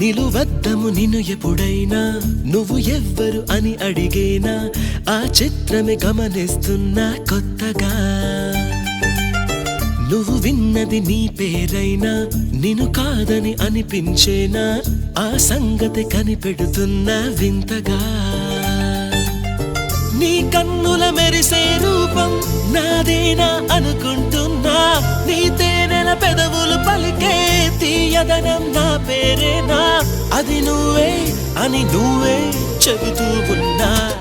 నిలువద్దము నిన్ను ఎప్పుడైనా నువ్వు ఎవ్వరు అని అడిగేనా ఆ చిత్రమే గమనిస్తున్నా కొత్తగా నువ్వు విన్నది నీ పేరైనా నిన్ను కాదని అనిపించేనా ఆ సంగతి కనిపెడుతున్నా వింతగా నీ కన్నుల మెరిసే రూపం నాదేనా అనుకుంటున్నా నీ తేనెల పెదవులు పలికే తీయదనం నా పేరేనా అది నువ్వే అని నువ్వే చెబుతూ ఉన్నా